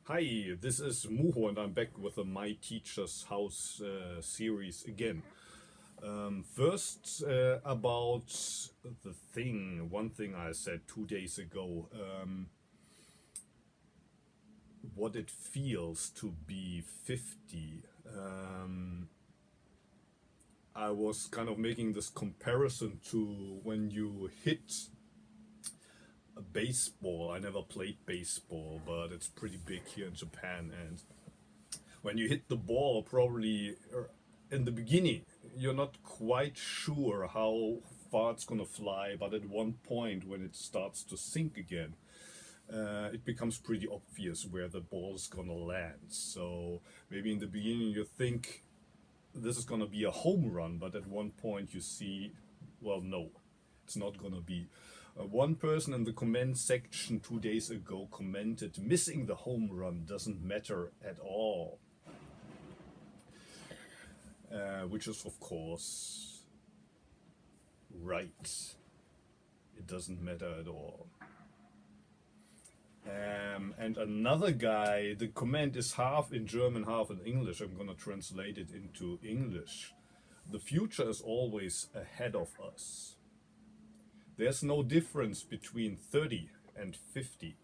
Hi, this is Muho and I'm back with the My Teacher's House series again. First, about one thing I said 2 days ago, what it feels to be 50. I was kind of making this comparison to when you hit a baseball. I never played baseball, but it's pretty big here in Japan, and when you hit the ball, probably in the beginning, you're not quite sure how far it's gonna fly, but at one point, when it starts to sink again, it becomes pretty obvious where the ball's gonna land. So maybe in the beginning, you think this is gonna be a home run, but at one point, you see, well, no, it's not gonna be. One person in the comment section 2 days ago commented, missing the home run doesn't matter at all. Which is, of course, right. It doesn't matter at all. And another guy, the comment is half in German, half in English. I'm gonna translate it into English. The future is always ahead of us. There's no difference between 30 and 50.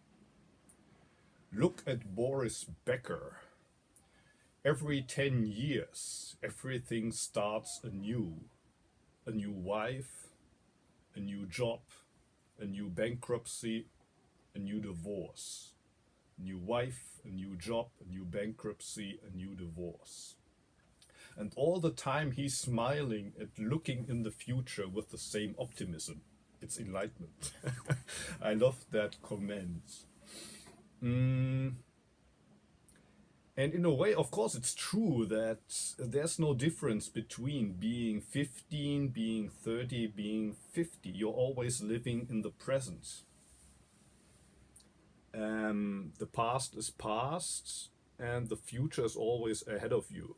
Look at Boris Becker. Every 10 years, everything starts anew. A new wife, a new job, a new bankruptcy, a new divorce. New wife, a new job, a new bankruptcy, a new divorce. And all the time he's smiling and looking in the future with the same optimism. It's enlightenment. I love that comment. And in a way, of course, it's true that there's no difference between being 15, being 30, being 50. You're always living in the present. The past is past, and the future is always ahead of you.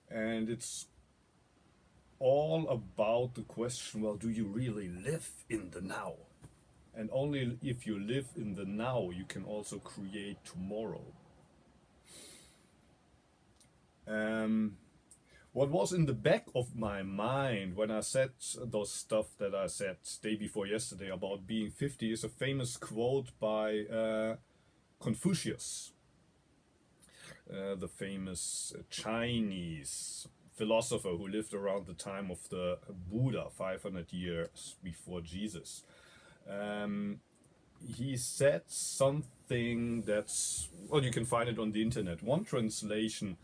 And it's all about the question, well, do you really live in the now? And only if you live in the now, you can also create tomorrow. What was in the back of my mind when I said those stuff that I said day before yesterday about being 50 is a famous quote by Confucius, the famous Chinese philosopher who lived around the time of the Buddha, 500 years before Jesus. He said something that's, well, you can find it on the internet. One translation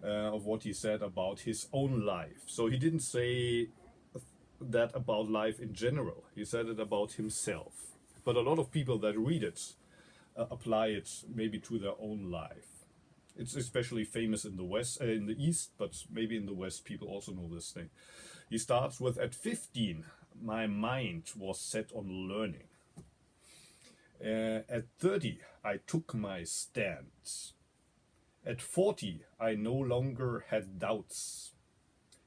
of what he said about his own life. So he didn't say that about life in general. He said it about himself. But a lot of people that read it apply it maybe to their own life. It's especially famous in the West, in the East, but maybe in the West people also know this thing. He starts with, at 15, my mind was set on learning. At 30, I took my stand. At 40, I no longer had doubts.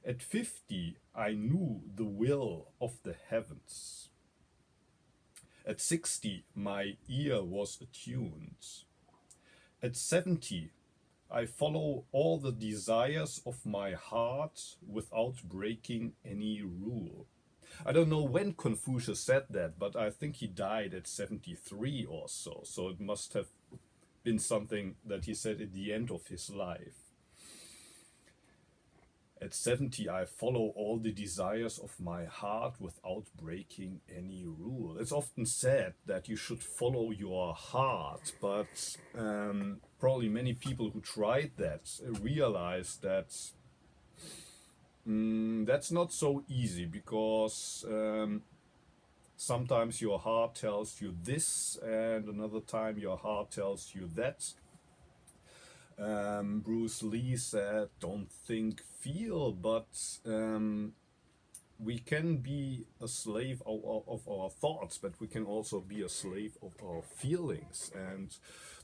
At 50, I knew the will of the heavens. At 60, my ear was attuned. At 70, I follow all the desires of my heart without breaking any rule. I don't know when Confucius said that, but I think he died at 73 or so. So it must have been something that he said at the end of his life. At 70, I follow all the desires of my heart without breaking any rule. It's often said that you should follow your heart, but probably many people who tried that realized that that's not so easy, because sometimes your heart tells you this and another time your heart tells you that. Bruce Lee said, don't think, feel, but we can be a slave of our thoughts, but we can also be a slave of our feelings. And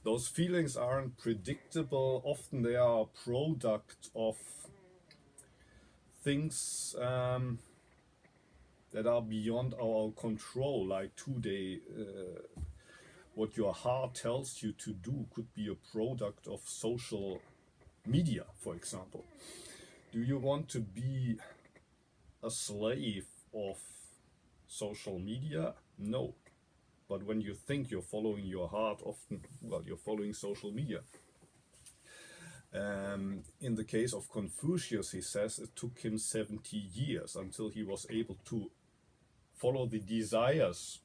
those feelings aren't predictable. Often they are a product of things that are beyond our control, like 2 day what your heart tells you to do could be a product of social media, for example. Do you want to be a slave of social media? No. But when you think you're following your heart, often, well, you're following social media. In the case of Confucius, he says it took him 70 years until he was able to follow the desires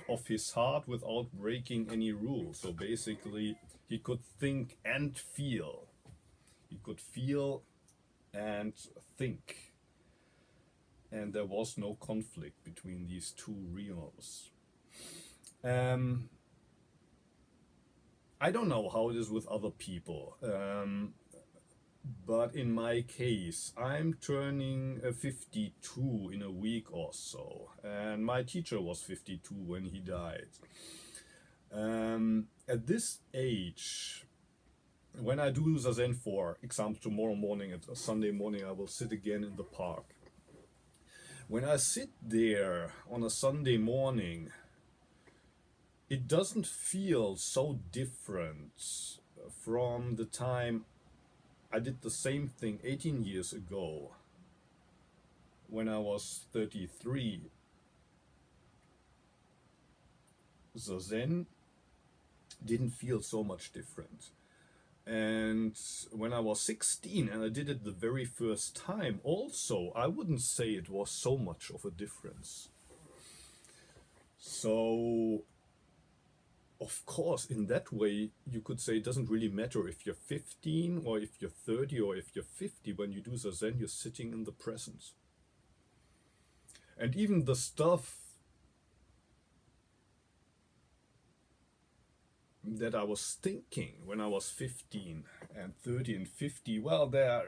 of his heart without breaking any rules. So basically, he could think and feel. He could feel and think. And there was no conflict between these two realms. I don't know how it is with other people, but in my case, I'm turning 52 in a week or so, and my teacher was 52 when he died. At this age, when I do Zazen, for example, tomorrow morning, at Sunday morning, I will sit again in the park. When I sit there on a Sunday morning, it doesn't feel so different from the time I did the same thing 18 years ago when I was 33. Zazen didn't feel so much different. And when I was 16 and I did it the very first time, also, I wouldn't say it was so much of a difference. So, of course, in that way, you could say it doesn't really matter if you're 15 or if you're 30 or if you're 50. When you do Zazen, you're sitting in the present. And even the stuff that I was thinking when I was 15 and 30 and 50, well, there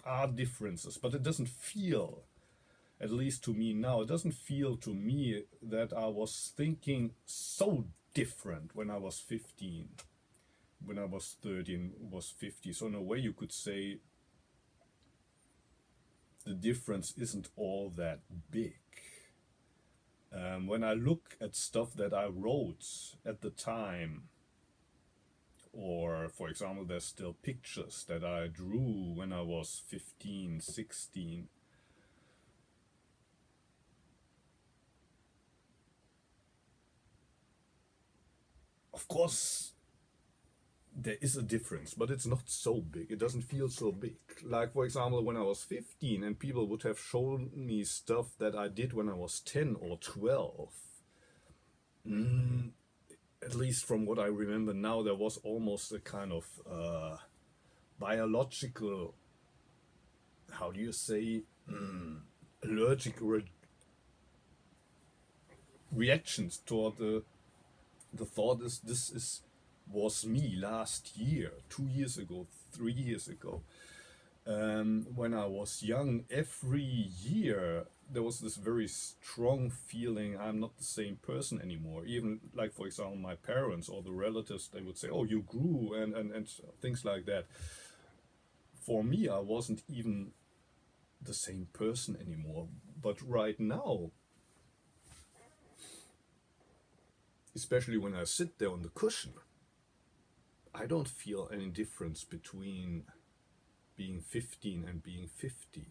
are differences, but it doesn't feel, at least to me now, it doesn't feel to me that I was thinking so different when I was 15, when I was 30 and was 50. So in a way you could say the difference isn't all that big. When I look at stuff that I wrote at the time, or for example, there's still pictures that I drew when I was 15, 16, of course, there is a difference, but it's not so big. It doesn't feel so big. Like, for example, when I was 15 and people would have shown me stuff that I did when I was 10 or 12. At least from what I remember now, there was almost a kind of biological, how do you say, allergic reactions toward the thought is this was me last year, 2 years ago, 3 years ago. When I was young, every year there was this very strong feeling I'm not the same person anymore. Even like, for example, my parents or the relatives, they would say, oh, you grew and things like that. For me, I wasn't even the same person anymore. But right now, especially when I sit there on the cushion, I don't feel any difference between being 15 and being 50.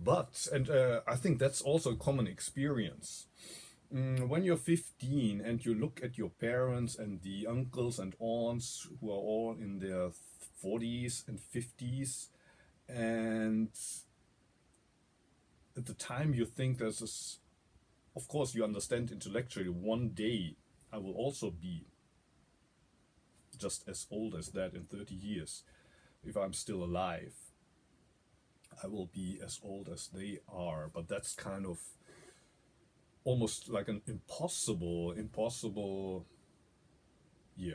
But, and I think that's also a common experience. When you're 15 and you look at your parents and the uncles and aunts who are all in their 40s and 50s, and at the time you think there's this, of course you understand intellectually, one day I will also be just as old as that in 30 years. If I'm still alive, I will be as old as they are, but that's kind of almost like an impossible,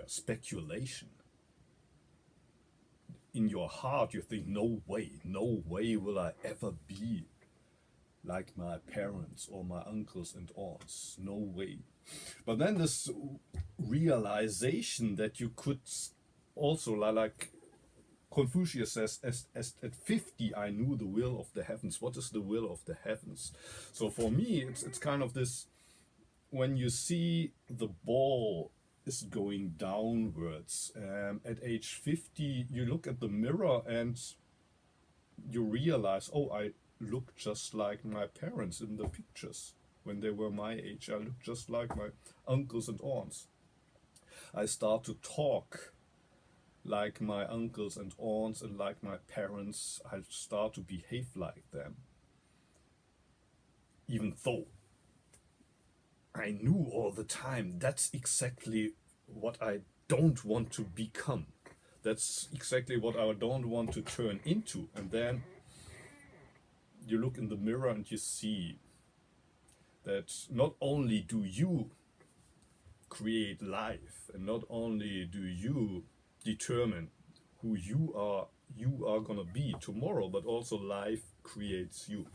speculation. In your heart, you think, no way will I ever be like my parents or my uncles and aunts, no way. But then this realization that you could also, like Confucius says, as at 50 I knew the will of the heavens. What is the will of the heavens? So for me, it's kind of this when you see the ball is going downwards, at age 50, you look at the mirror and you realize, oh, I look just like my parents in the pictures. When they were my age, I look just like my uncles and aunts. I start to talk like my uncles and aunts and like my parents. I start to behave like them. Even though I knew all the time that's exactly what I don't want to become. That's exactly what I don't want to turn into. And then you look in the mirror and you see that not only do you create life, and not only do you determine who you are gonna be tomorrow, but also life creates you.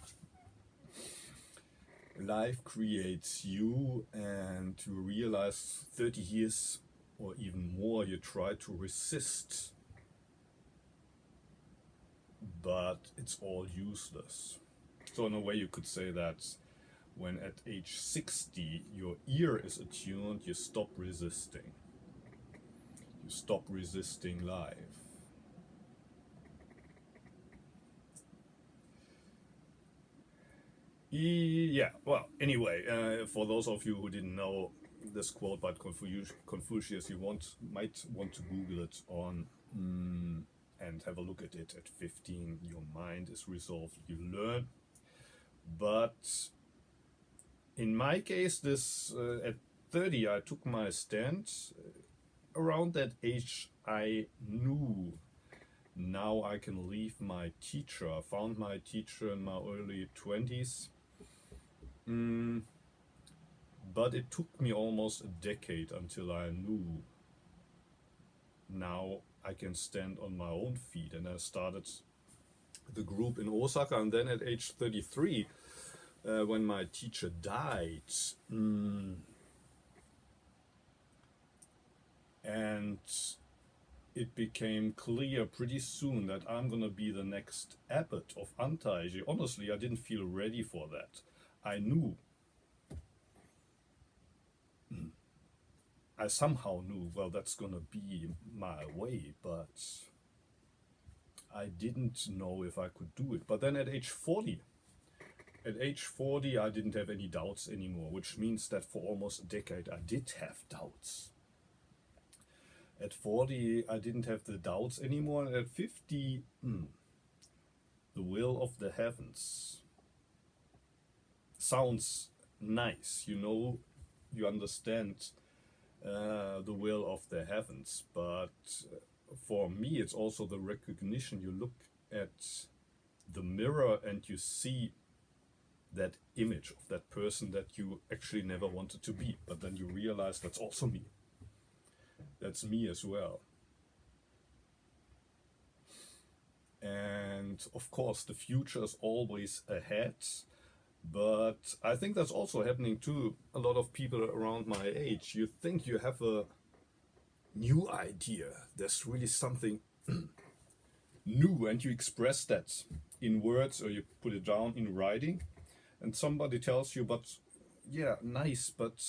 Life creates you, and you realize 30 years or even more you try to resist, but it's all useless. So in a way you could say that when at age 60 your ear is attuned, you stop resisting. You stop resisting life. Yeah, well, anyway, for those of you who didn't know this quote by Confucius, you might want to Google it on and have a look at it. At 15, your mind is resolved, you learn. But in my case, this at 30, I took my stand. Around that age, I knew now I can leave my teacher. I found my teacher in my early 20s. But it took me almost a decade until I knew now I can stand on my own feet. And I started the group in Osaka. And then at age 33, when my teacher died, and it became clear pretty soon that I'm gonna be the next abbot of Antaiji. Honestly, I didn't feel ready for that. I knew. I somehow knew, well, that's gonna be my way, but I didn't know if I could do it. But then at age 40, I didn't have any doubts anymore, which means that for almost a decade I did have doubts. At 40, I didn't have the doubts anymore. And at 50, the will of the heavens sounds nice. You understand the will of the heavens. But for me, it's also the recognition. You look at the mirror and you see that image of that person that you actually never wanted to be. But then you realize that's also me. That's me as well. And of course, the future is always ahead. But I think that's also happening to a lot of people around my age. You think you have a new idea. There's really something new, and you express that in words or you put it down in writing. And somebody tells you, but yeah, nice, but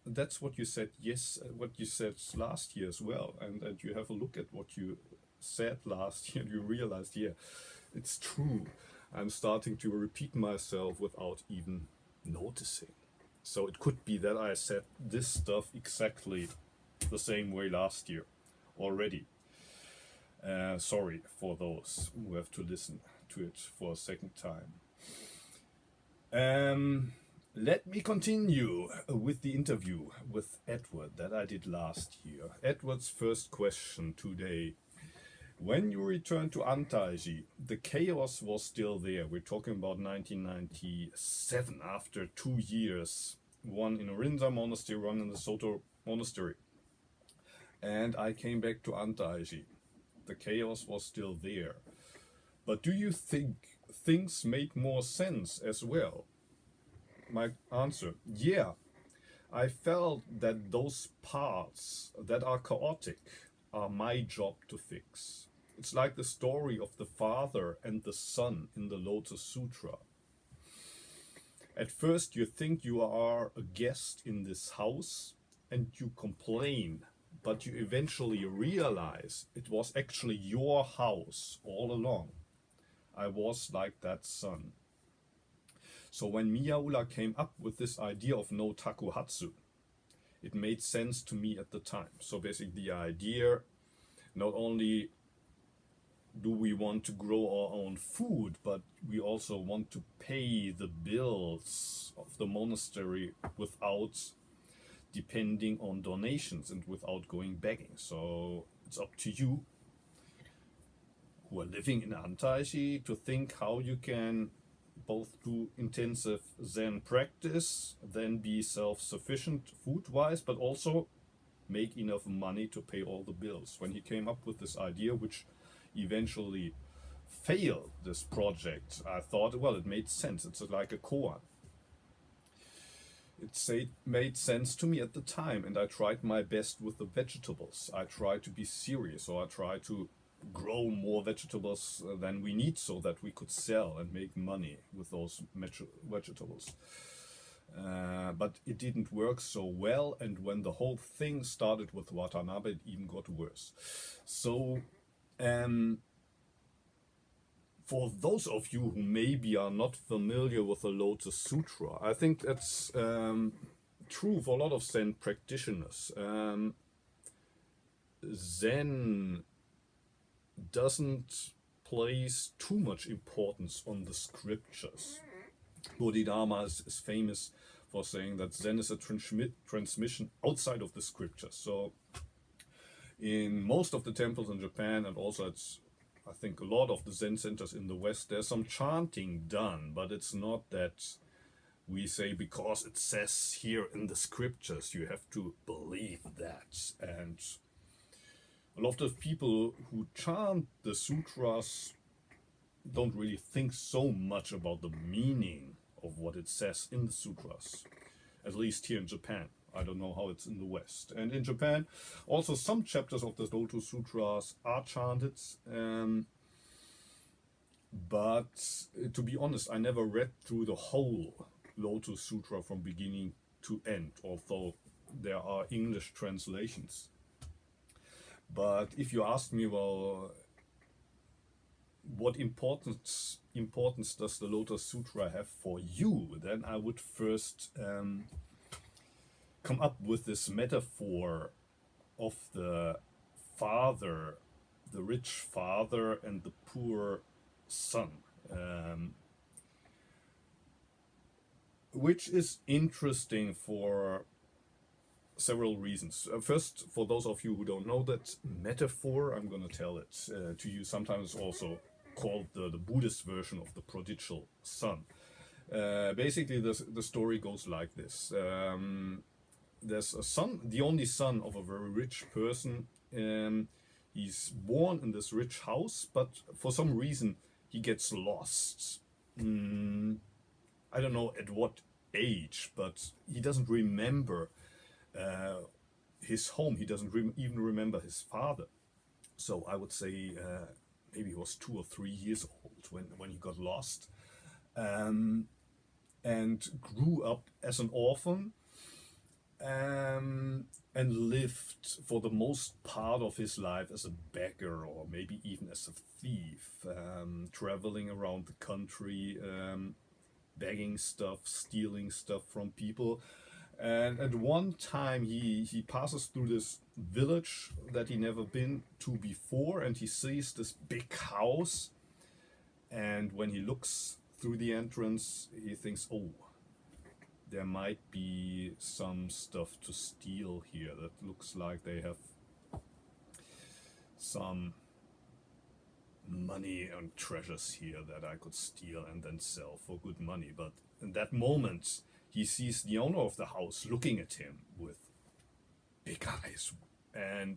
that's what you said, yes, what you said last year as well. And you have a look at what you said last year and you realized, yeah, it's true. I'm starting to repeat myself without even noticing. So it could be that I said this stuff exactly the same way last year already. Sorry for those who have to listen to it for a second time. Let me continue with the interview with Edward that I did last year. Edward's first question today. When you returned to Antaiji, the chaos was still there. We're talking about 1997, after 2 years, one in Orinza Monastery, one in the Soto Monastery. And I came back to Antaiji. The chaos was still there. But do you think things make more sense as well? My answer, yeah. I felt that those parts that are chaotic are my job to fix. It's like the story of the father and the son in the Lotus Sutra. At first you think you are a guest in this house and you complain, but you eventually realize it was actually your house all along. I was like that son. So when Miyaula came up with this idea of no takuhatsu, it made sense to me at the time. So basically the idea, not only do we want to grow our own food, but we also want to pay the bills of the monastery without depending on donations and without going begging. So it's up to you who are living in Antaishi to think how you can both do intensive Zen practice, then be self-sufficient food-wise, but also make enough money to pay all the bills. When he came up with this idea, which eventually failed, this project, I thought, well, it made sense. It's like a koan. It made sense to me at the time, and I tried my best with the vegetables. I tried to be serious, so I tried to grow more vegetables than we need so that we could sell and make money with those vegetables. But it didn't work so well, and when the whole thing started with Watanabe, it even got worse. So for those of you who maybe are not familiar with the Lotus Sutra, I think that's true for a lot of Zen practitioners. Zen doesn't place too much importance on the scriptures. Bodhidharma is famous for saying that Zen is a transmission outside of the scriptures. So in most of the temples in Japan, and also it's, I think, a lot of the Zen centers in the West, there's some chanting done, but it's not that we say because it says here in the scriptures you have to believe that. And a lot of people who chant the sutras don't really think so much about the meaning of what it says in the sutras, at least here in Japan. I don't know how it's in the West. And in Japan, also some chapters of the Lotus Sutras are chanted. But to be honest, I never read through the whole Lotus Sutra from beginning to end, although there are English translations. But if you ask me, well, what importance does the Lotus Sutra have for you, then I would first come up with this metaphor of the father, the rich father and the poor son, which is interesting for several reasons. First, for those of you who don't know that metaphor, I'm going to tell it to you. Sometimes also called the Buddhist version of the prodigal son. Basically, the story goes like this. There's a son, the only son of a very rich person. He's born in this rich house, but for some reason he gets lost. I don't know at what age, but he doesn't remember his home. He doesn't even remember his father. So I would say maybe he was 2 or 3 years old when he got lost, and grew up as an orphan, and lived for the most part of his life as a beggar or maybe even as a thief, traveling around the country, begging stuff, stealing stuff from people. And at one time he passes through this village that he never been to before, and he sees this big house, and when he looks through the entrance he thinks, oh, there might be some stuff to steal here. That looks like they have some money and treasures here that I could steal and then sell for good money. But in that moment he sees the owner of the house looking at him with big eyes, and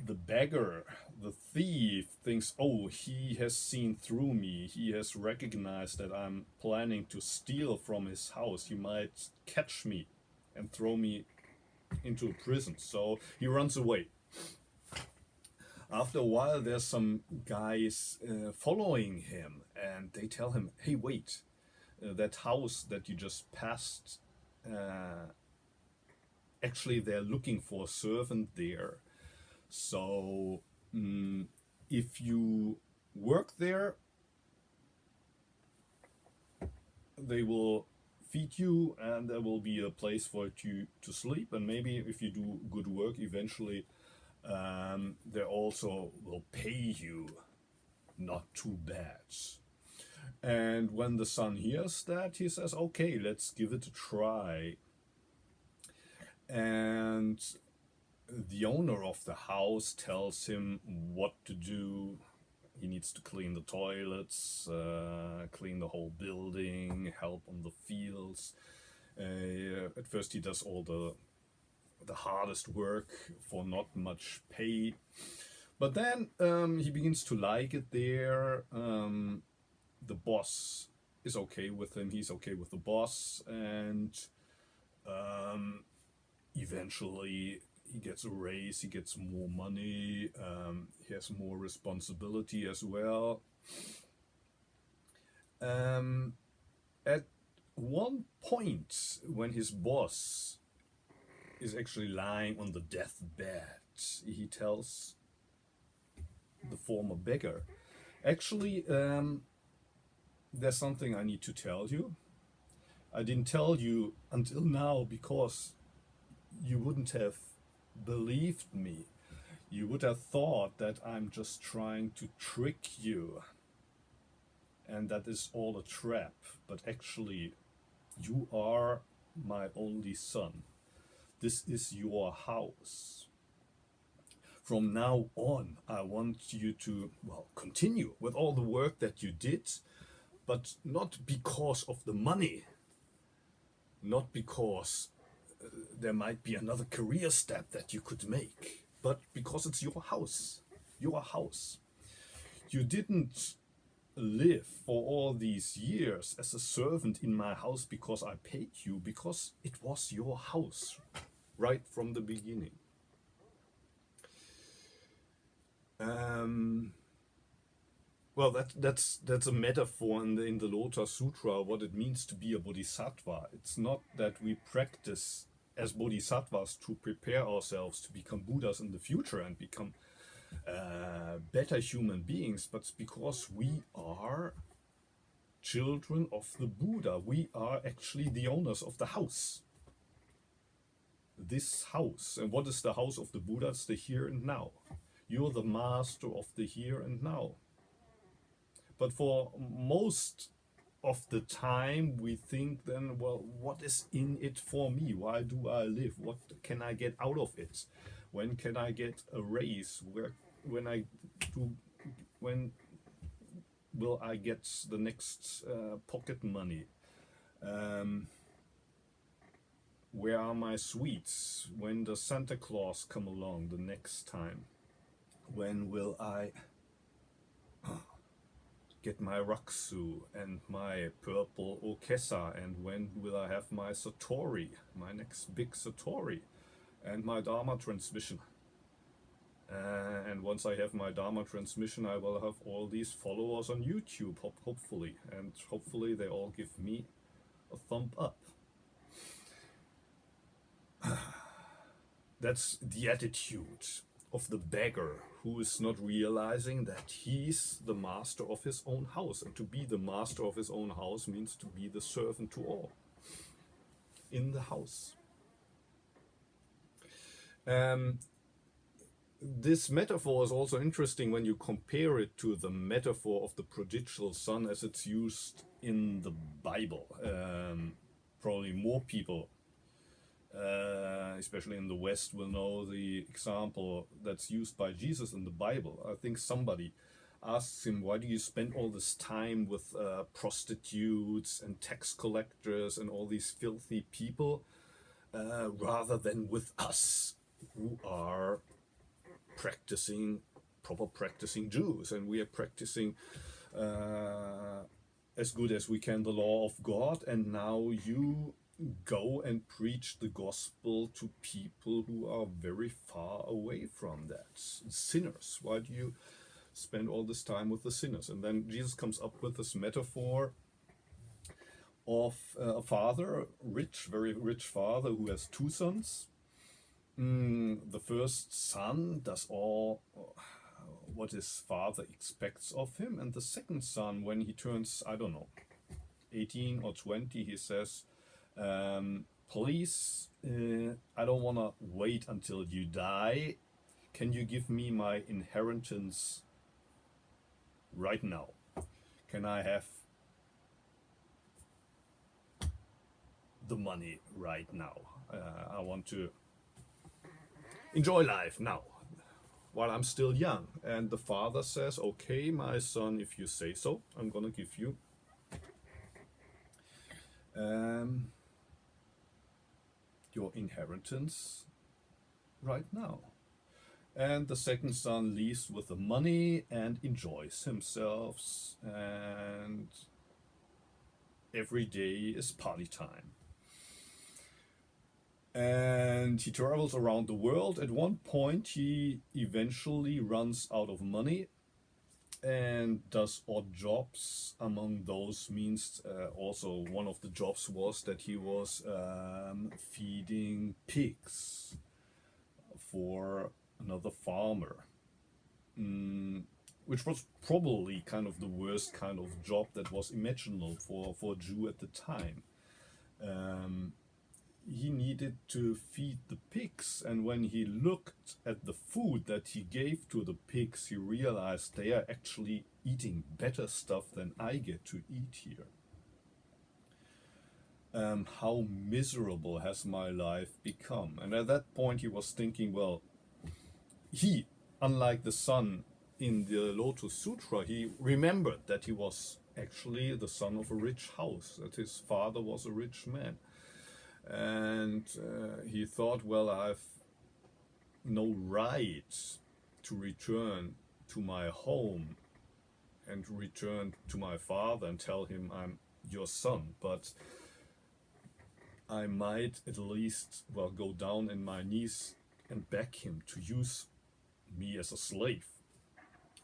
the beggar, the thief, thinks, oh, he has seen through me. He has recognized that I'm planning to steal from his house. He might catch me and throw me into a prison. So he runs away. After a while, there's some guys following him, and they tell him, "Hey, wait, that house that you just passed, actually, they're looking for a servant there. So, if you work there, they will feed you, and there will be a place for you to sleep. And maybe if you do good work, eventually, they also will pay you not too bad." And when the son hears that, he says, "Okay, let's give it a try." And the owner of the house tells him what to do. He needs to clean the toilets, clean the whole building, help on the fields. At first, he does all the hardest work for not much pay. But then he begins to like it there. The boss is okay with him. He's okay with the boss, and eventually he gets a raise. He gets more money. He has more responsibility as well. At one point, when his boss is actually lying on the deathbed, he tells the former beggar, "Actually, there's something I need to tell you. I didn't tell you until now because you wouldn't have believed me. You would have thought that I'm just trying to trick you, and that is all a trap. But actually, you are my only son. This is your house. From now on, I want you to, well, continue with all the work that you did, but not because of the money, not because there might be another career step that you could make, but because it's your house, your house. You didn't live for all these years as a servant in my house because I paid you, because it was your house right from the beginning." Well, that's a metaphor in the Lotus Sutra, what it means to be a bodhisattva. It's not that we practice as bodhisattvas to prepare ourselves to become Buddhas in the future and become better human beings, but because we are children of the Buddha. We are actually the owners of the house. This house. And what is the house of the Buddha? It's the here and now. You're the master of the here and now. But for most of the time, we think then, well, what is in it for me? Why do I live? What can I get out of it? When can I get a raise? When will I get the next pocket money? Where are my sweets? When does Santa Claus come along the next time? When will I get my Raksu and my purple Okesa? And when will I have my Satori, my next big Satori, and my Dharma transmission? And once I have my Dharma transmission, I will have all these followers on YouTube, hopefully. And hopefully they all give me a thumb up. That's the attitude of the beggar who is not realizing that he's the master of his own house. And to be the master of his own house means to be the servant to all in the house. This metaphor is also interesting when you compare it to the metaphor of the prodigal son as it's used in the Bible. Probably more people, especially in the West, will know the example that's used by Jesus in the Bible. I think somebody asks him, "Why do you spend all this time with prostitutes and tax collectors and all these filthy people rather than with us who are proper practicing Jews, and we are practicing as good as we can the law of God, and now you go and preach the gospel to people who are very far away from that. Sinners. Why do you spend all this time with the sinners? And then Jesus comes up with this metaphor of a father, rich, very rich father, who has two sons. The first son does all what his father expects of him, and the second son, when he turns, I don't know, 18 or 20, he says, please, I don't want to wait until you die. Can you give me my inheritance right now? Can I have the money right now? I want to enjoy life now while I'm still young. And the father says, okay, my son, if you say so, I'm gonna give you your inheritance right now. And the second son leaves with the money and enjoys himself, and every day is party time. And he travels around the world. At one point, he eventually runs out of money and does odd jobs. Among those means, also one of the jobs was that he was feeding pigs for another farmer, which was probably kind of the worst kind of job that was imaginable for a Jew at the time. He needed to feed the pigs, and when he looked at the food that he gave to the pigs, he realized they are actually eating better stuff than I get to eat here. How miserable has my life become? And at that point he was thinking, well, he, unlike the son in the Lotus Sutra, he remembered that he was actually the son of a rich house, that his father was a rich man. And he thought, well, I've no right to return to my home and return to my father and tell him I'm your son, but I might at least, well, go down on my knees and beg him to use me as a slave.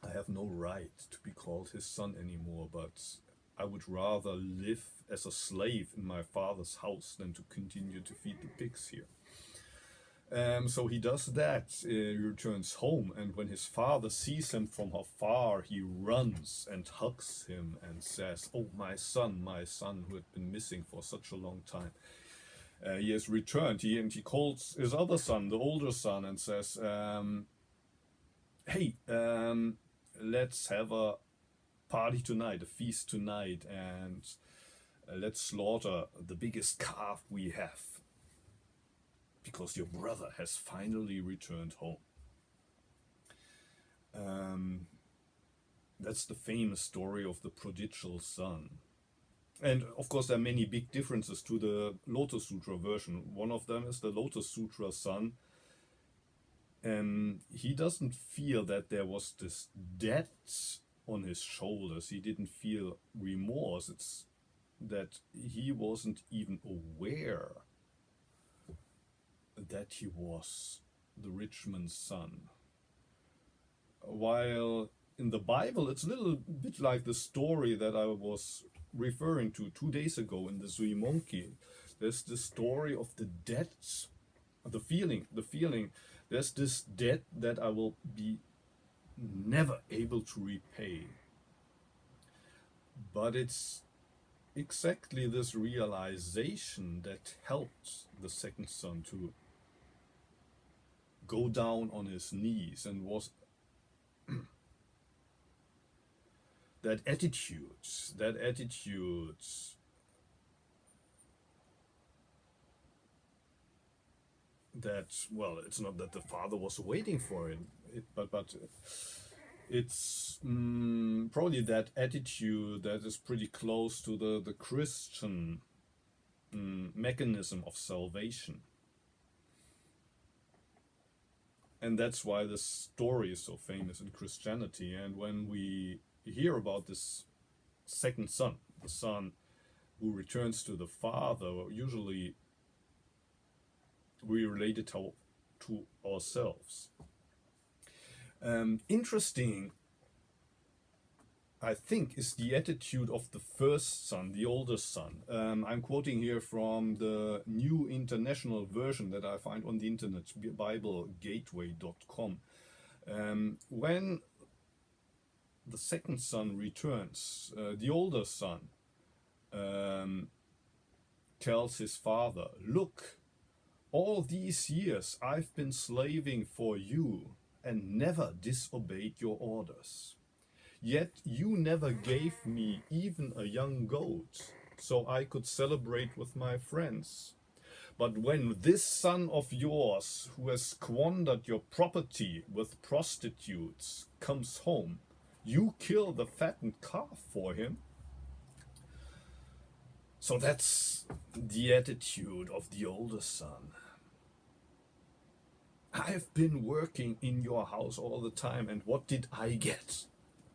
I have no right to be called his son anymore, but I would rather live as a slave in my father's house than to continue to feed the pigs here. So he does that. He returns home, and when his father sees him from afar, he runs and hugs him and says, "Oh, my son, who had been missing for such a long time. He has returned." He calls his other son, the older son, and says, "Hey, let's have a party tonight, a feast tonight, and let's slaughter the biggest calf we have, because your brother has finally returned home." That's the famous story of the prodigal son. And of course, there are many big differences to the Lotus Sutra version. One of them is the Lotus Sutra son. He doesn't feel that there was this debt on his shoulders. He didn't feel remorse. It's that he wasn't even aware that he was the rich man's son. While in the Bible, it's a little bit like the story that I was referring to 2 days ago in the Zui Monkey. There's the story of the debt, the feeling. There's this debt that I will be never able to repay. But it's exactly this realization that helped the second son to go down on his knees, and was that attitude that, well, it's not that the father was waiting for him, but it's probably that attitude that is pretty close to the Christian mechanism of salvation. And that's why this story is so famous in Christianity. And when we hear about this second son, the son who returns to the Father, usually we relate it to ourselves. Interesting, I think, is the attitude of the first son, the oldest son. I'm quoting here from the New International Version that I find on the internet, BibleGateway.com. When the second son returns, the older son tells his father, "Look, all these years I've been slaving for you and never disobeyed your orders. Yet you never gave me even a young goat so I could celebrate with my friends. But when this son of yours, who has squandered your property with prostitutes, comes home, you kill the fattened calf for him." So that's the attitude of the older son. I've been working in your house all the time, and what did I get?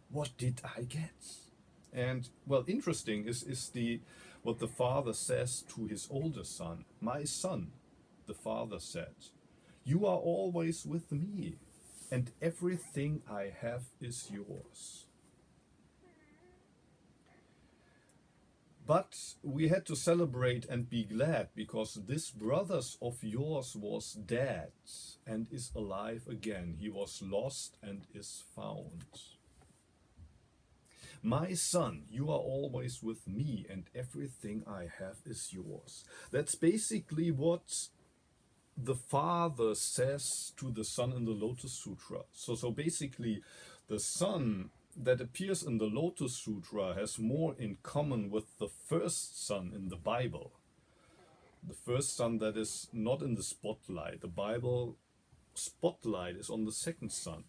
What did I get? And well, interesting is what the father says to his older son. "My son," the father said, "you are always with me, and everything I have is yours." But we had to celebrate and be glad, because this brother of yours was dead and is alive again. He was lost and is found. "My son, you are always with me, and everything I have is yours." That's basically what the father says to the son in the Lotus Sutra. So basically, the son that appears in the Lotus Sutra has more in common with the first son in the Bible. The first son that is not in the spotlight. The Bible spotlight is on the second son.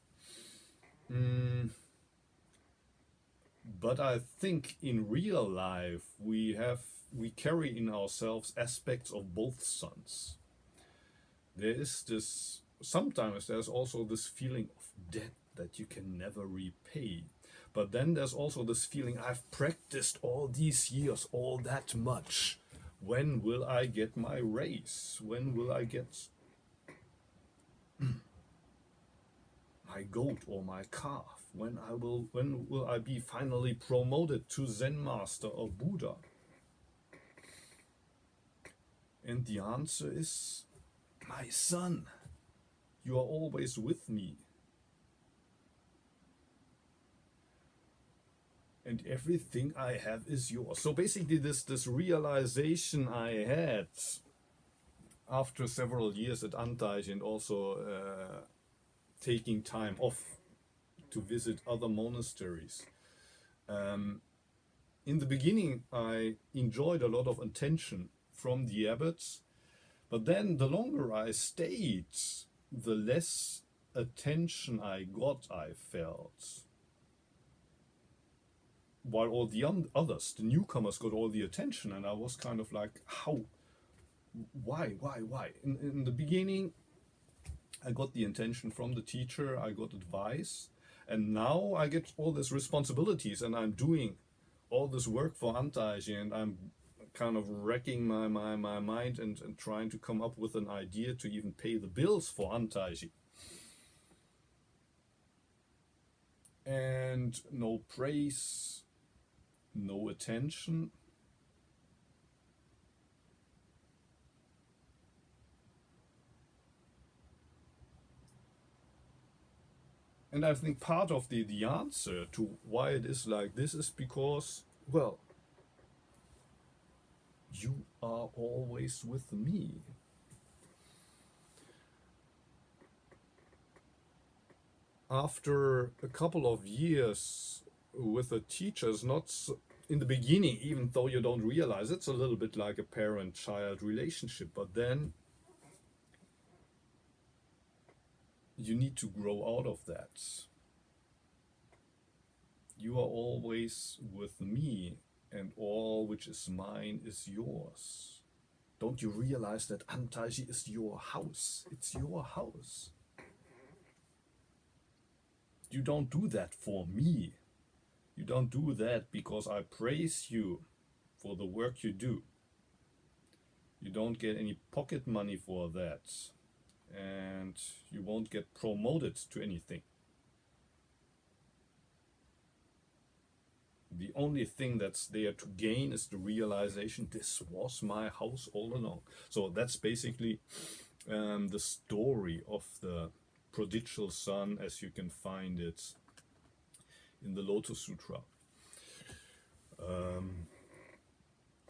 But I think in real life we carry in ourselves aspects of both sons. Sometimes there's also this feeling of debt that you can never repay. But then there's also this feeling, I've practiced all these years, all that much. When will I get my raise? When will I get my goat or my calf? When will I be finally promoted to Zen Master or Buddha? And the answer is, "My son, you are always with me. And everything I have is yours." So basically this realization I had after several years at Antaiji, and also taking time off to visit other monasteries. In the beginning, I enjoyed a lot of attention from the abbots, but then the longer I stayed, the less attention I got, I felt. While all the others, the newcomers, got all the attention, and I was kind of like, how? Why? In the beginning, I got the attention from the teacher, I got advice, and now I get all these responsibilities, and I'm doing all this work for Antaiji, and I'm kind of wrecking my mind and trying to come up with an idea to even pay the bills for Antaiji. And no praise, no attention. And I think part of the answer to why it is like this is because, well, you are always with me. After a couple of years with the teachers, not in the beginning, even though you don't realize, it's a little bit like a parent-child relationship, but then you need to grow out of that. You are always with me, and all which is mine is yours. Don't you realize that Antaiji is your house? It's your house. You don't do that for me. You don't do that because I praise you. for the work you do. You don't get any pocket money for that, and you won't get promoted to anything. The only thing that's there to gain is the realization this was my house all along. So that's basically the story of the prodigal son, as you can find it in the Lotus Sutra.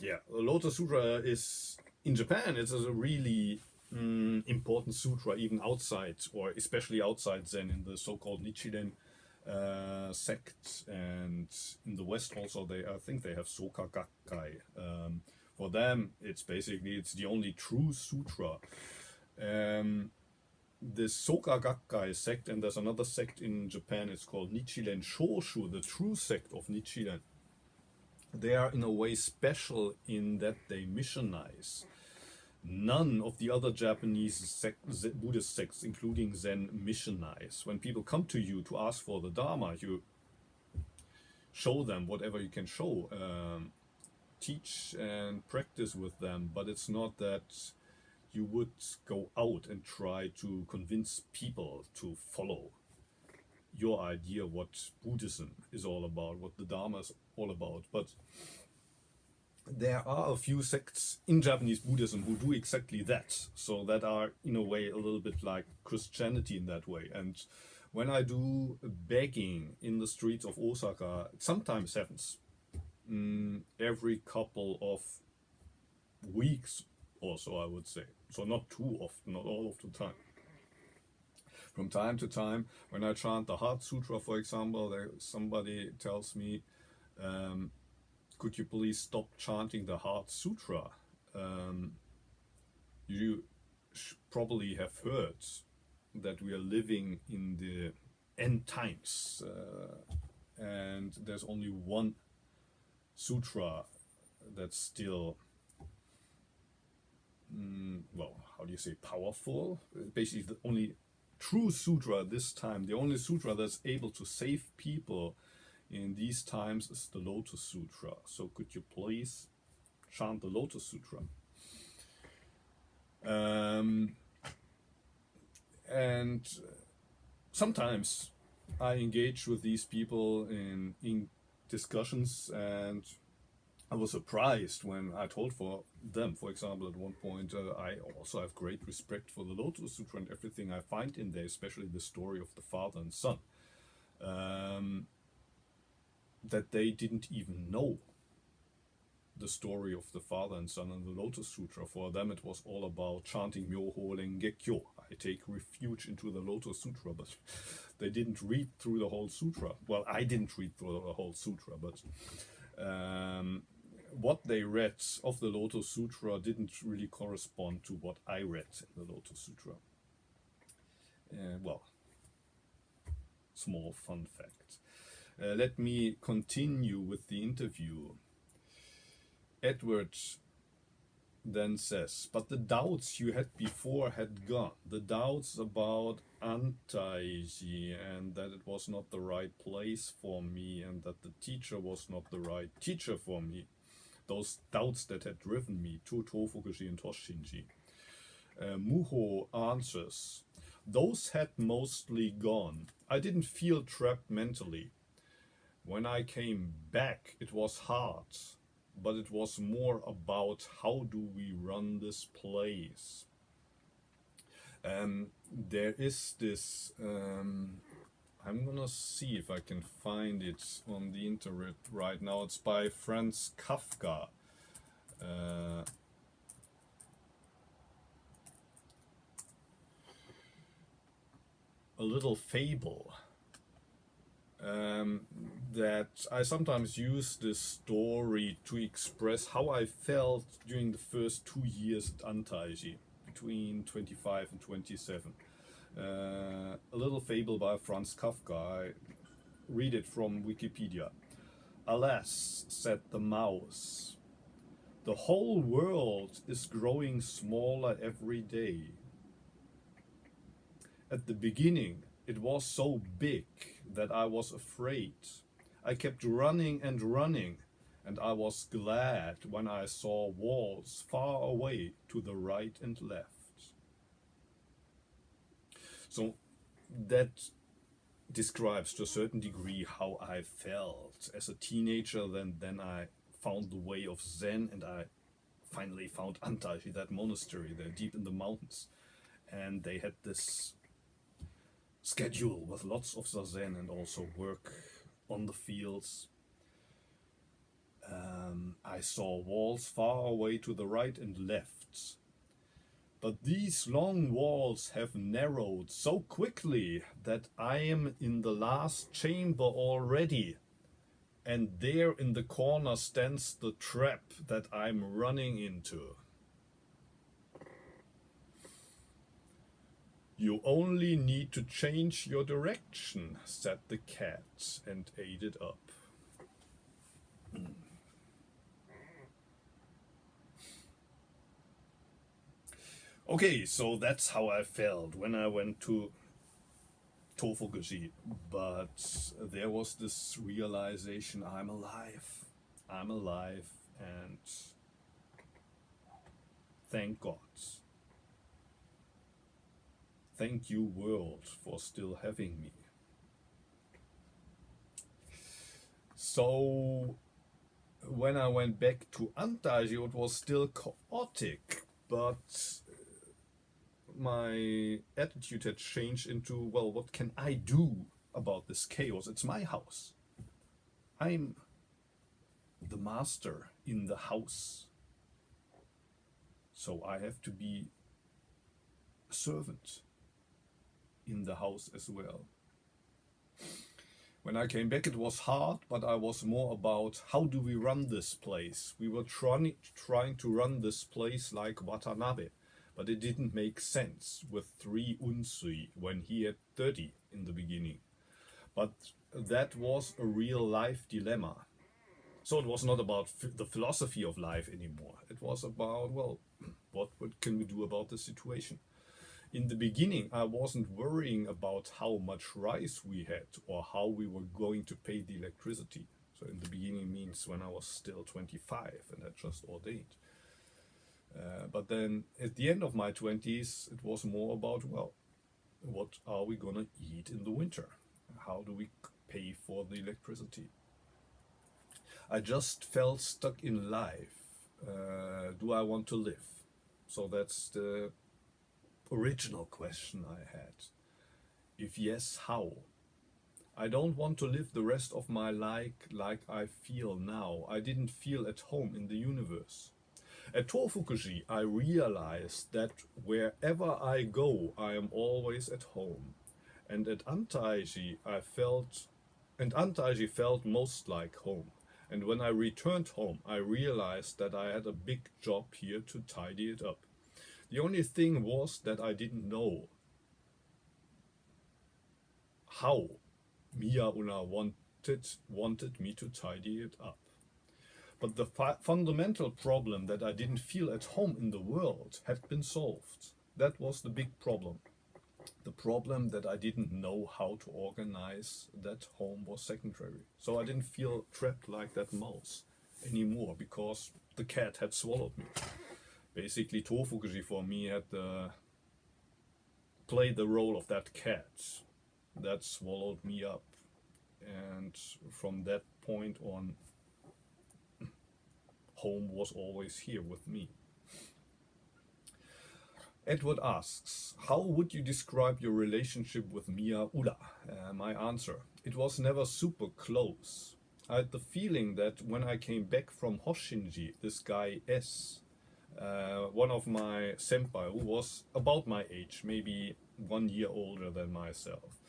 Yeah, the Lotus Sutra is, in Japan, it's a really important sutra, even outside, or especially outside Zen, in the so-called Nichiren sect, and in the West also, I think they have Soka Gakkai. For them, it's the only true sutra. The Soka Gakkai sect, and there's another sect in Japan, it's called Nichiren Shoshu, the true sect of Nichiren. They are in a way special in that they missionize. None of the other Japanese Buddhist sects, including Zen, missionize. When people come to you to ask for the Dharma, you show them whatever you can show, teach and practice with them, but it's not that you would go out and try to convince people to follow your idea what Buddhism is all about, what the Dharma is all about. But there are a few sects in Japanese Buddhism who do exactly that, so that are in a way a little bit like Christianity in that way. And when I do begging in the streets of Osaka, it sometimes happens every couple of weeks or so, I would say. So not too often, not all of the time. From time to time, when I chant the Heart Sutra, for example, somebody tells me, could you please stop chanting the Heart Sutra? You probably have heard that we are living in the end times, and there's only one sutra that's still, well, how do you say, powerful? Basically, the only true sutra this time, the only sutra that's able to save people in these times is the Lotus Sutra. So could you please chant the Lotus Sutra? And sometimes I engage with these people in discussions, and I was surprised when I told them, for example, at one point, I also have great respect for the Lotus Sutra and everything I find in there, especially the story of the father and son. That they didn't even know the story of the father and son in the Lotus Sutra. For them it was all about chanting Myoho Renge Kyo. I take refuge into the Lotus Sutra, but they didn't read through the whole sutra. Well, I didn't read through the whole sutra, but what they read of the Lotus Sutra didn't really correspond to what I read in the Lotus Sutra. Well, small fun fact. Let me continue with the interview. Edward then says, but the doubts you had before had gone. The doubts about Antaiji, and that it was not the right place for me, and that the teacher was not the right teacher for me. Those doubts that had driven me to Tofukushi and Toshinji. Muho answers, those had mostly gone. I didn't feel trapped mentally. When I came back, it was hard, but it was more about how do we run this place. There is this, I'm gonna see if I can find it on the internet right now. It's by Franz Kafka. A little fable. That I sometimes use this story to express how I felt during the first 2 years at Antaiji, between 25 and 27. A little fable by Franz Kafka. I read it from Wikipedia. Alas, said the mouse, the whole world is growing smaller every day. At the beginning, it was so big that I was afraid. I kept running and running, and I was glad when I saw walls far away to the right and left. So that describes to a certain degree how I felt as a teenager. Then I found the way of Zen, and I finally found Antaiji, that monastery there deep in the mountains. And they had this schedule with lots of zazen and also work on the fields. I saw walls far away to the right and left. But these long walls have narrowed so quickly that I am in the last chamber already. And there in the corner stands the trap that I'm running into. You only need to change your direction, said the cat, and ate it up. Okay, so that's how I felt when I went to Tofuguchi. But there was this realization, I'm alive, and thank God. Thank you, world, for still having me. So when I went back to Antaiji, it was still chaotic, but my attitude had changed into, well, what can I do about this chaos? It's my house. I'm the master in the house. So I have to be a servant in the house as well. When I came back, it was hard, but I was more about how do we run this place. We were trying to run this place like Watanabe, but it didn't make sense with 3 unsui when he had 30 in the beginning. But that was a real life dilemma. So it was not about the philosophy of life anymore. It was about, well, what can we do about the situation? In the beginning, I wasn't worrying about how much rice we had or how we were going to pay the electricity. So in the beginning means when I was still 25 and had just ordained. But then at the end of my 20s, it was more about, well, what are we gonna eat in the winter? How do we pay for the electricity? I just felt stuck in life. Do I want to live? So that's the original question I had. If yes, how? I don't want to live the rest of my life like I feel now. I didn't feel at home in the universe. At Tofuguchi, I realized that wherever I go, I am always at home. And at Antaiji, Antaiji felt most like home. And when I returned home, I realized that I had a big job here to tidy it up. The only thing was that I didn't know how Miyauna wanted me to tidy it up. But the fundamental problem that I didn't feel at home in the world had been solved. That was the big problem. The problem that I didn't know how to organize that home was secondary. So I didn't feel trapped like that mouse anymore because the cat had swallowed me. Basically, Tofuguchi for me had played the role of that cat that swallowed me up. And from that point on, home was always here with me. Edward asks, how would you describe your relationship with Miyaura? My answer, it was never super close. I had the feeling that when I came back from Hoshinji, this guy S, one of my senpai who was about my age, maybe 1 year older than myself,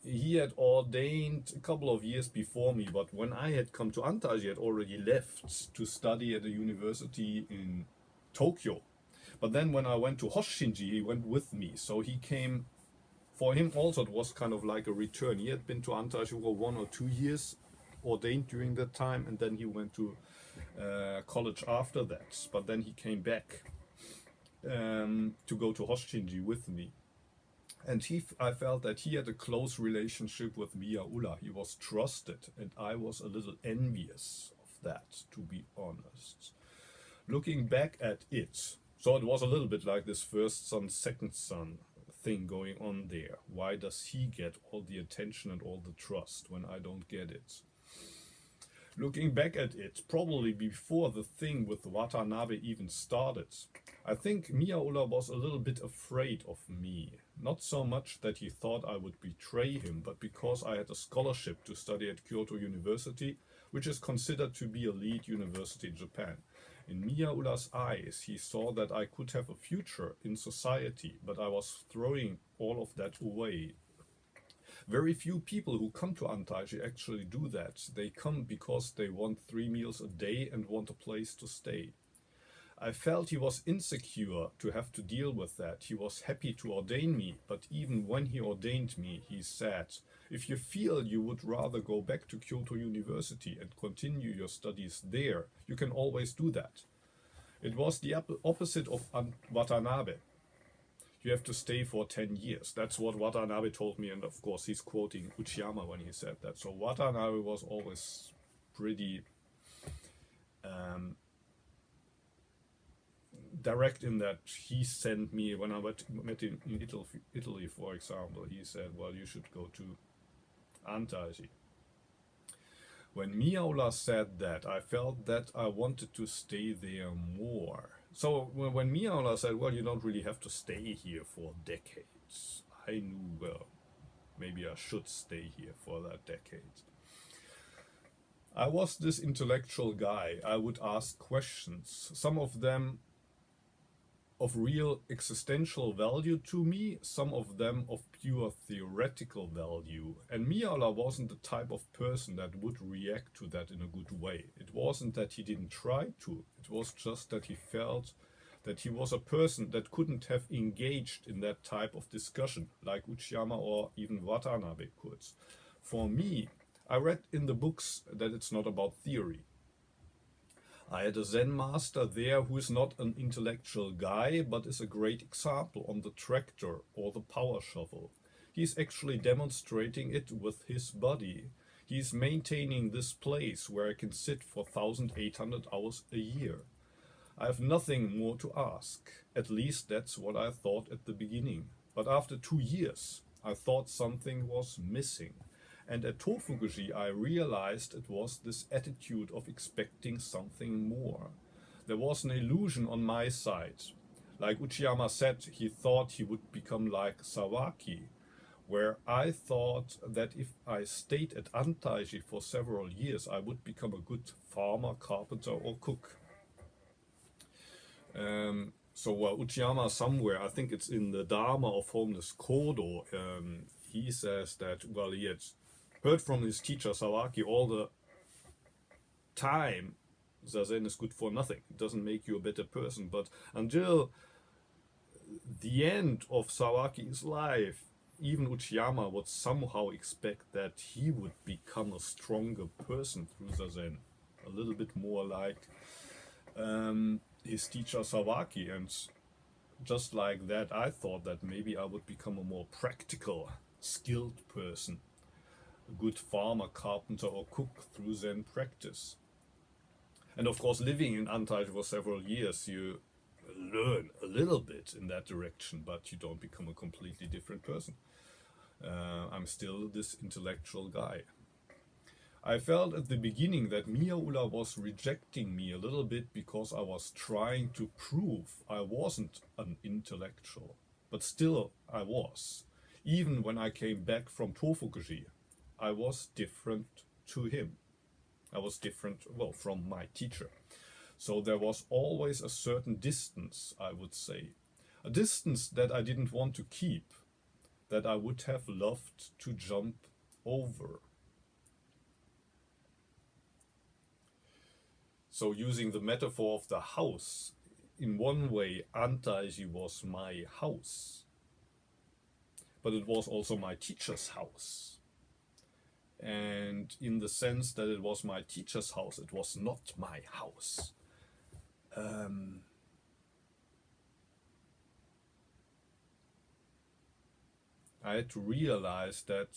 he had ordained a couple of years before me, but when I had come to Antaiji, he had already left to study at a university in Tokyo. But then when I went to Hoshinji, he went with me. So he came, for him also it was kind of like a return. He had been to Antaiji for 1 or 2 years, ordained during that time, and then he went to college after that. But then he came back to go to Hoshinji with me. And I felt that he had a close relationship with Mia Ulla. He was trusted, and I was a little envious of that, to be honest. Looking back at it, so it was a little bit like this first son, second son thing going on there. Why does he get all the attention and all the trust when I don't get it? Looking back at it, probably before the thing with Watanabe even started, I think Mia Ulla was a little bit afraid of me. Not so much that he thought I would betray him, but because I had a scholarship to study at Kyoto University, which is considered to be a lead university in Japan. In Mia Ulla's eyes, he saw that I could have a future in society, but I was throwing all of that away. Very few people who come to Antaiji actually do that. They come because they want 3 meals a day and want a place to stay. I felt he was insecure to have to deal with that. He was happy to ordain me, but even when he ordained me, he said, if you feel you would rather go back to Kyoto University and continue your studies there, you can always do that. It was the opposite of Watanabe. You have to stay for 10 years. That's what Watanabe told me, and of course he's quoting Uchiyama when he said that. So Watanabe was always pretty direct in that. He sent me, when I met in Italy, for example, he said, well, you should go to Antaiji. When Mia Ulla said that, I felt that I wanted to stay there more. So when Mia Ulla said, well, you don't really have to stay here for decades, I knew, well, maybe I should stay here for that decade. I was this intellectual guy. I would ask questions, some of them of real existential value to me, some of them of pure theoretical value. And Mia Ulla wasn't the type of person that would react to that in a good way. It wasn't that he didn't try to, it was just that he felt that he was a person that couldn't have engaged in that type of discussion, like Uchiyama or even Watanabe could. For me, I read in the books that it's not about theory. I had a Zen master there who is not an intellectual guy, but is a great example on the tractor or the power shovel. He's actually demonstrating it with his body. He's maintaining this place where I can sit for 1,800 hours a year. I have nothing more to ask. At least that's what I thought at the beginning. But after 2 years, I thought something was missing. And at Tofuguji, I realized it was this attitude of expecting something more. There was an illusion on my side. Like Uchiyama said, he thought he would become like Sawaki, where I thought that if I stayed at Antaiji for several years, I would become a good farmer, carpenter, or cook. Uchiyama somewhere, I think it's in the Dharma of Homeless Kodo, he says that, well, he had heard from his teacher Sawaki all the time, Zazen is good for nothing. It doesn't make you a better person. But until the end of Sawaki's life, even Uchiyama would somehow expect that he would become a stronger person through Zazen. A little bit more like his teacher Sawaki. And just like that, I thought that maybe I would become a more practical, skilled person. A good farmer, carpenter, or cook through Zen practice. And of course, living in Antaiji for several years, you learn a little bit in that direction, but you don't become a completely different person. I'm still this intellectual guy. I felt at the beginning that Mia Ulla was rejecting me a little bit because I was trying to prove I wasn't an intellectual. But still, I was. Even when I came back from Tofuguji, I was different to him. I was different, well, from my teacher. So there was always a certain distance, I would say. A distance that I didn't want to keep, that I would have loved to jump over. So using the metaphor of the house, in one way, Antaiji was my house. But it was also my teacher's house. And in the sense that it was my teacher's house, it was not my house. I had to realize that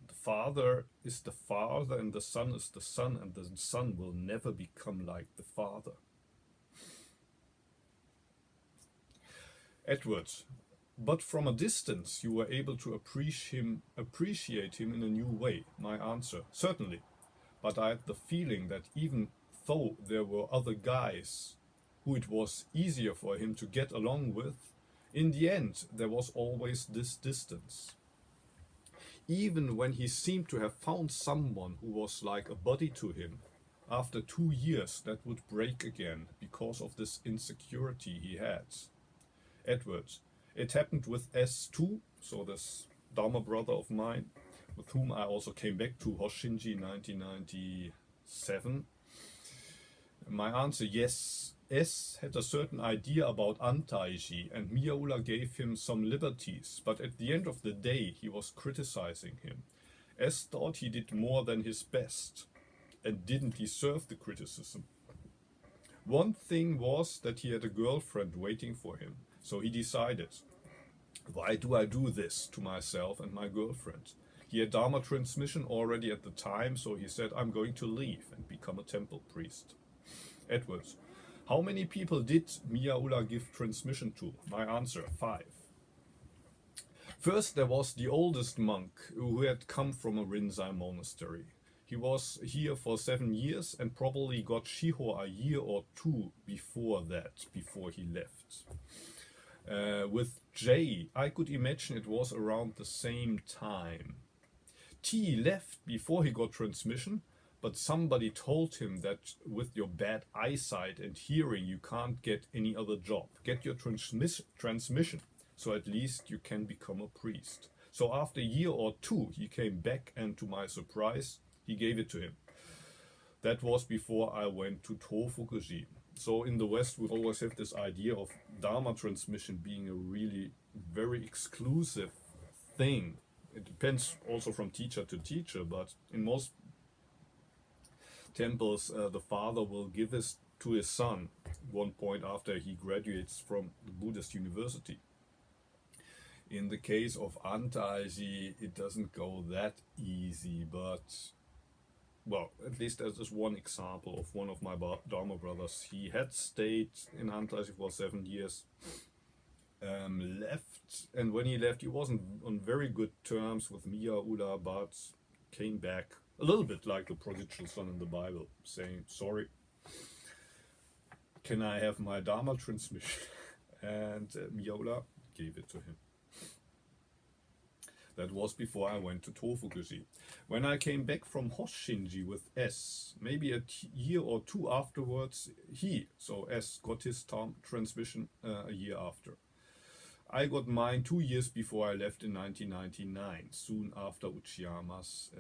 the Father is the Father and the Son is the Son, and the Son will never become like the Father. Edwards, but from a distance you were able to appreciate him in a new way. My answer, certainly. But I had the feeling that even though there were other guys who it was easier for him to get along with, in the end there was always this distance. Even when he seemed to have found someone who was like a body to him, after 2 years that would break again because of this insecurity he had. Edwards, it happened with S2, so this Dharma brother of mine, with whom I also came back to Hoshinji in 1997. My answer, yes. S had a certain idea about Antaiji, and Miyaula gave him some liberties, but at the end of the day he was criticizing him. S thought he did more than his best, and didn't deserve the criticism. One thing was that he had a girlfriend waiting for him, so he decided, why do I do this to myself and my girlfriend? He had Dharma transmission already at the time, so he said, I'm going to leave and become a temple priest. Edwards, how many people did Miyaula give transmission to? My answer, 5. First, there was the oldest monk who had come from a Rinzai monastery. He was here for 7 years and probably got Shiho a year or 2 before that, before he left. With J, I could imagine it was around the same time. T left before he got transmission, but somebody told him that with your bad eyesight and hearing you can't get any other job. Get your transmission, so at least you can become a priest. So after a year or 2 he came back, and to my surprise he gave it to him. That was before I went to Tofukuji. So in the West we always have this idea of Dharma transmission being a really very exclusive thing. It depends also from teacher to teacher, but in most temples the father will give this to his son one point after he graduates from the Buddhist university. In the case of Antaiji it doesn't go that easy, but well, at least as is one example of one of my Dharma brothers. He had stayed in Antaiji for 7 years, left, and when he left he wasn't on very good terms with Miyaula, but came back a little bit like the prodigal son in the Bible, saying, sorry, can I have my Dharma transmission? And Miyaula gave it to him. That was before I went to Tofukuji. When I came back from Hoshinji with S, maybe a year or 2 afterwards, S, got his transmission a year after. I got mine 2 years before I left in 1999, soon after Uchiyama's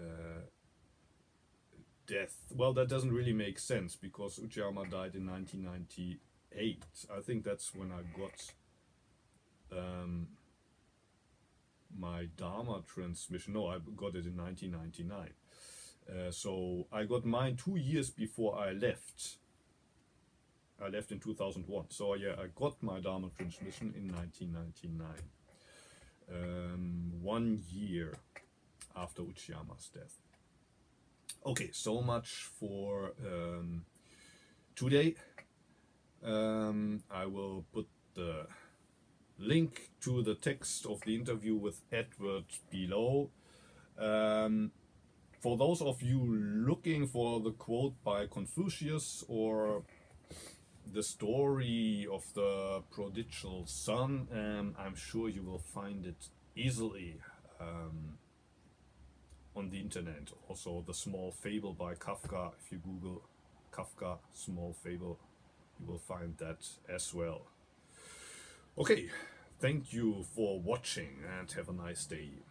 death. Well, that doesn't really make sense because Uchiyama died in 1998. I think that's when I got my Dharma transmission. No, I got it in 1999. So I got mine 2 years before I left. I left in 2001. So yeah, I got my Dharma transmission in 1999. 1 year after Uchiyama's death. Okay, so much for today. I will put the link to the text of the interview with Edward below. For those of you looking for the quote by Confucius or the story of the prodigal son, I'm sure you will find it easily on the internet. Also the small fable by Kafka, if you Google Kafka small fable, you will find that as well. Okay, thank you for watching and have a nice day.